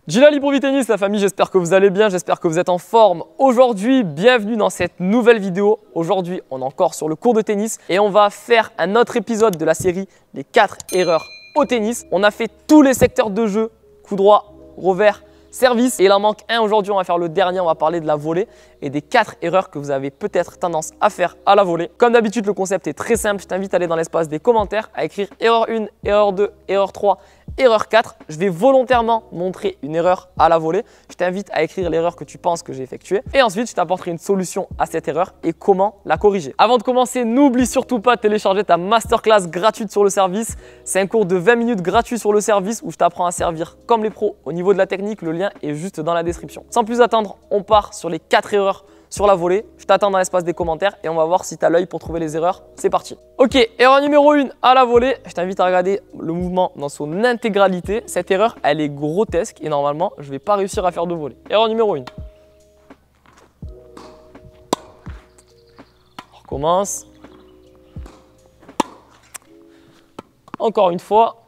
Djilali pour Tennis, la famille, j'espère que vous allez bien, j'espère que vous êtes en forme. Aujourd'hui, bienvenue dans cette nouvelle vidéo. Aujourd'hui, on est encore sur le cours de tennis et on va faire un autre épisode de la série Les 4 erreurs au tennis. On a fait tous les secteurs de jeu, coup droit, revers, service. Et il en manque un aujourd'hui, on va faire le dernier, on va parler de la volée et des 4 erreurs que vous avez peut-être tendance à faire à la volée. Comme d'habitude, le concept est très simple. Je t'invite à aller dans l'espace des commentaires, à écrire erreur 1, erreur 2, erreur 3, erreur 4. Je vais volontairement montrer une erreur à la volée. Je t'invite à écrire l'erreur que tu penses que j'ai effectuée. Et ensuite, je t'apporterai une solution à cette erreur et comment la corriger. Avant de commencer, n'oublie surtout pas de télécharger ta masterclass gratuite sur le service. C'est un cours de 20 minutes gratuit sur le service où je t'apprends à servir comme les pros au niveau de la technique. Le lien est juste dans la description. Sans plus attendre, on part sur les 4 erreurs sur la volée. Je t'attends dans l'espace des commentaires et on va voir si tu as l'œil pour trouver les erreurs. C'est parti. Ok, erreur numéro 1 à la volée. Je t'invite à regarder le mouvement dans son intégralité. Cette erreur, elle est grotesque et normalement, je ne vais pas réussir à faire de volée. Erreur numéro 1. On recommence. Encore une fois.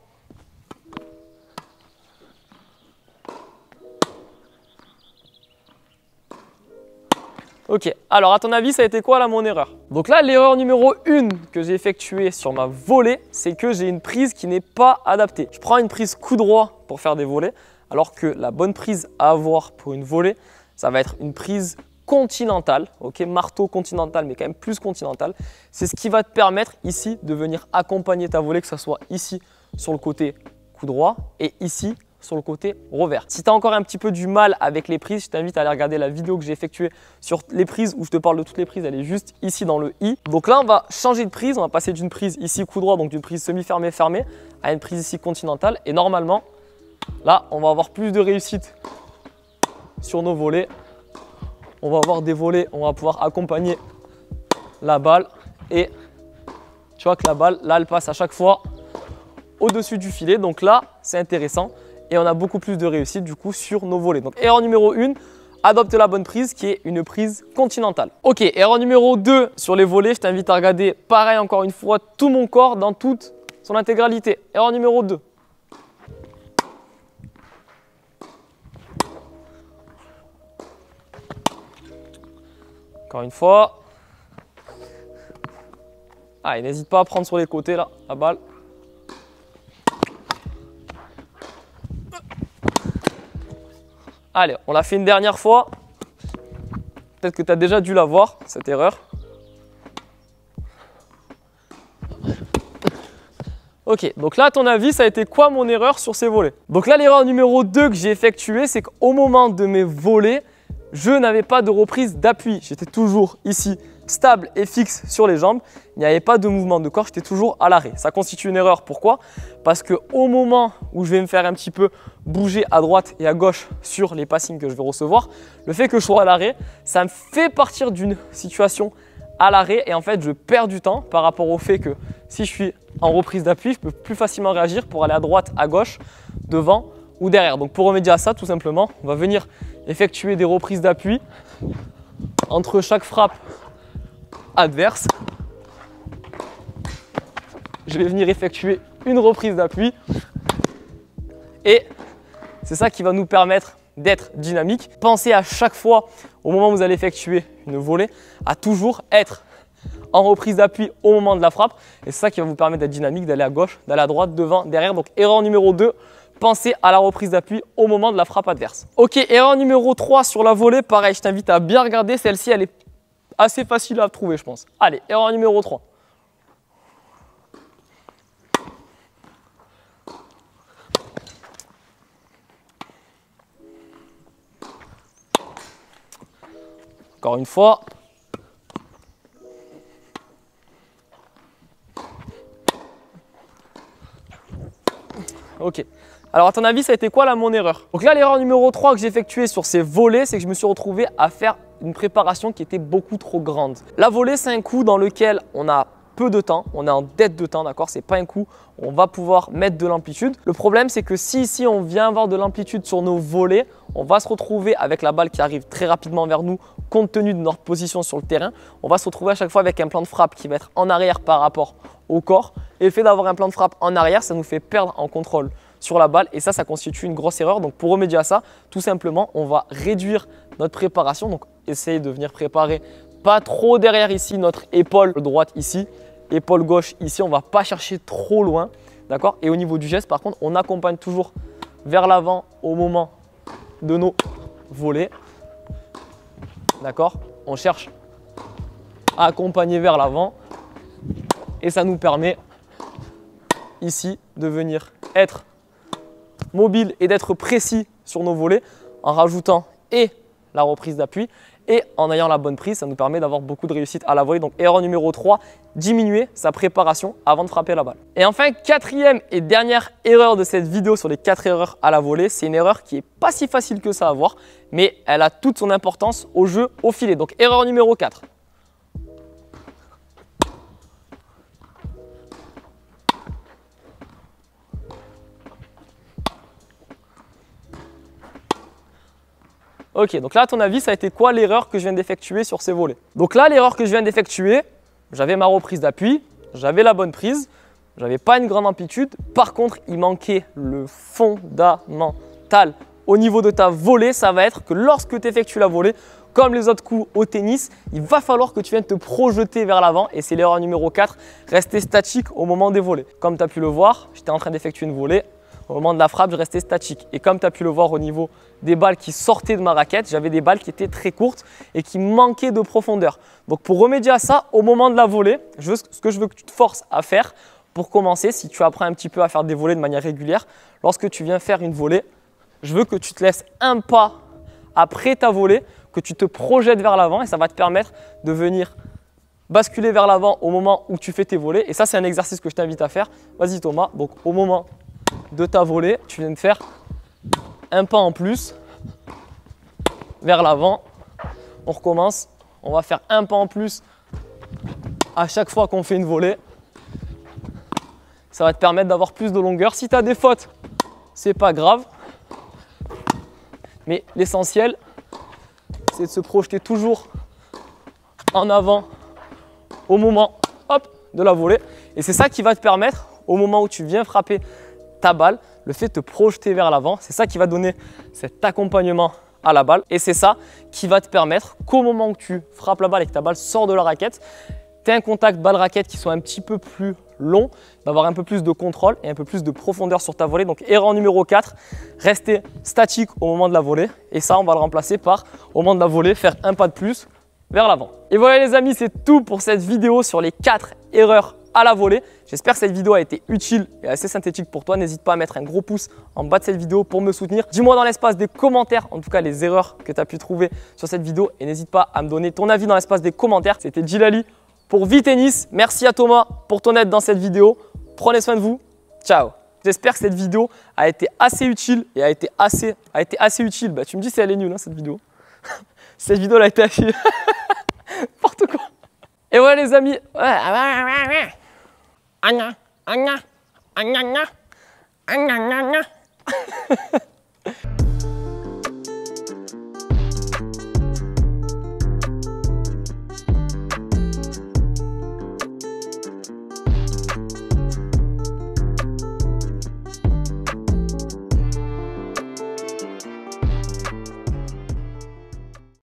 Ok, alors à ton avis, ça a été quoi là mon erreur? Donc là, l'erreur numéro 1 que j'ai effectuée sur ma volée, c'est que j'ai une prise qui n'est pas adaptée. Je prends une prise coup droit pour faire des volées, alors que la bonne prise à avoir pour une volée, ça va être une prise continentale, ok, marteau continental, mais quand même plus continental. C'est ce qui va te permettre ici de venir accompagner ta volée, que ce soit ici sur le côté coup droit et ici sur le côté revers. Si tu as encore un petit peu du mal avec les prises, je t'invite à aller regarder la vidéo que j'ai effectuée sur les prises où je te parle de toutes les prises. Elle est juste ici dans le i. Donc là, on va changer de prise. On va passer d'une prise ici coup droit, donc d'une prise semi-fermée fermée, à une prise ici continentale. Et normalement, là, on va avoir plus de réussite sur nos volées. On va avoir des volées, on va pouvoir accompagner la balle. Et tu vois que la balle, là, elle passe à chaque fois au-dessus du filet. Donc là, c'est intéressant. Et on a beaucoup plus de réussite du coup sur nos volées. Donc erreur numéro 1, adopte la bonne prise qui est une prise continentale. Ok, erreur numéro 2 sur les volées, je t'invite à regarder pareil encore une fois tout mon corps dans toute son intégralité. Erreur numéro 2. Encore une fois. Ah, et n'hésite pas à prendre sur les côtés là, la balle. Allez, on l'a fait une dernière fois. Peut-être que tu as déjà dû la voir, cette erreur. Ok, donc là, à ton avis, ça a été quoi mon erreur sur ces volées? Donc là, l'erreur numéro 2 que j'ai effectuée, c'est qu'au moment de mes volées, je n'avais pas de reprise d'appui. J'étais toujours ici, stable et fixe sur les jambes. Il n'y avait pas de mouvement de corps, j'étais toujours à l'arrêt. Ça constitue une erreur. Pourquoi? Parce qu'au moment où je vais me faire un petit peu bouger à droite et à gauche sur les passings que je vais recevoir, le fait que je sois à l'arrêt, ça me fait partir d'une situation à l'arrêt et en fait, je perds du temps par rapport au fait que si je suis en reprise d'appui, je peux plus facilement réagir pour aller à droite, à gauche, devant ou derrière. Donc pour remédier à ça, tout simplement, on va venir effectuer des reprises d'appui entre chaque frappe adverse. Je vais venir effectuer une reprise d'appui et c'est ça qui va nous permettre d'être dynamique. Pensez à chaque fois, au moment où vous allez effectuer une volée, à toujours être en reprise d'appui au moment de la frappe. Et c'est ça qui va vous permettre d'être dynamique, d'aller à gauche, d'aller à droite, devant, derrière. Donc erreur numéro 2, pensez à la reprise d'appui au moment de la frappe adverse. Ok, erreur numéro 3 sur la volée. Pareil, je t'invite à bien regarder. Celle-ci, elle est assez facile à trouver, je pense. Allez, erreur numéro 3. Encore une fois. Ok. Alors à ton avis, ça a été quoi là mon erreur? Donc là, l'erreur numéro 3 que j'ai effectuée sur ces volées, c'est que je me suis retrouvé à faire une préparation qui était beaucoup trop grande. La volée, c'est un coup dans lequel on a peu de temps, on est en dette de temps, d'accord? C'est pas un coup, on va pouvoir mettre de l'amplitude. Le problème, c'est que si ici on vient avoir de l'amplitude sur nos volées, on va se retrouver avec la balle qui arrive très rapidement vers nous, compte tenu de notre position sur le terrain. On va se retrouver à chaque fois avec un plan de frappe qui va être en arrière par rapport au corps. Et le fait d'avoir un plan de frappe en arrière, ça nous fait perdre en contrôle sur la balle et ça constitue une grosse erreur. Donc pour remédier à ça, tout simplement, on va réduire notre préparation. Donc essayer de venir préparer pas trop derrière ici notre épaule droite ici, épaule gauche ici. On ne va pas chercher trop loin, d'accord? Et au niveau du geste, par contre, on accompagne toujours vers l'avant au moment de nos volets, d'accord? On cherche à accompagner vers l'avant et ça nous permet ici de venir être mobile et d'être précis sur nos volets en rajoutant et la reprise d'appui et en ayant la bonne prise, ça nous permet d'avoir beaucoup de réussite à la volée. Donc erreur numéro 3, diminuer sa préparation avant de frapper la balle. Et enfin, quatrième et dernière erreur de cette vidéo sur les 4 erreurs à la volée, c'est une erreur qui n'est pas si facile que ça à voir, mais elle a toute son importance au jeu au filet. Donc erreur numéro 4. Ok, donc là, à ton avis, ça a été quoi l'erreur que je viens d'effectuer sur ces volets? Donc là, l'erreur que je viens d'effectuer, j'avais ma reprise d'appui, j'avais la bonne prise, j'avais pas une grande amplitude. Par contre, il manquait le fondamental au niveau de ta volée. Ça va être que lorsque tu effectues la volée, comme les autres coups au tennis, il va falloir que tu viennes te projeter vers l'avant et c'est l'erreur numéro 4, rester statique au moment des volées. Comme tu as pu le voir, j'étais en train d'effectuer une volée. Au moment de la frappe, je restais statique. Et comme tu as pu le voir au niveau des balles qui sortaient de ma raquette, j'avais des balles qui étaient très courtes et qui manquaient de profondeur. Donc pour remédier à ça, au moment de la volée, ce que je veux que tu te forces à faire pour commencer, si tu apprends un petit peu à faire des volées de manière régulière, lorsque tu viens faire une volée, je veux que tu te laisses un pas après ta volée, que tu te projettes vers l'avant et ça va te permettre de venir basculer vers l'avant au moment où tu fais tes volées. Et ça, c'est un exercice que je t'invite à faire. Vas-y Thomas, donc au moment de ta volée, tu viens de faire un pas en plus vers l'avant. On recommence, on va faire un pas en plus à chaque fois qu'on fait une volée. Ça va te permettre d'avoir plus de longueur. Si tu as des fautes, c'est pas grave. Mais l'essentiel, c'est de se projeter toujours en avant au moment de la volée. Et c'est ça qui va te permettre, au moment où tu viens frapper ta balle, le fait de te projeter vers l'avant, c'est ça qui va donner cet accompagnement à la balle. Et c'est ça qui va te permettre qu'au moment où tu frappes la balle et que ta balle sort de la raquette, tu as un contact balle-raquette qui soit un petit peu plus long, d'avoir un peu plus de contrôle et un peu plus de profondeur sur ta volée. Donc erreur numéro 4, rester statique au moment de la volée. Et ça, on va le remplacer par, au moment de la volée, faire un pas de plus vers l'avant. Et voilà les amis, c'est tout pour cette vidéo sur les 4 erreurs à la volée. J'espère que cette vidéo a été utile et assez synthétique pour toi. N'hésite pas à mettre un gros pouce en bas de cette vidéo pour me soutenir. Dis-moi dans l'espace des commentaires, en tout cas les erreurs que tu as pu trouver sur cette vidéo. Et n'hésite pas à me donner ton avis dans l'espace des commentaires. C'était Djilali pour Vitennis. Merci à Thomas pour ton aide dans cette vidéo. Prenez soin de vous. Ciao. J'espère que cette vidéo a été assez utile et a été assez utile. Bah, tu me dis si elle est nulle cette vidéo. Cette vidéo elle a été assez n'importe quoi. Et voilà les amis.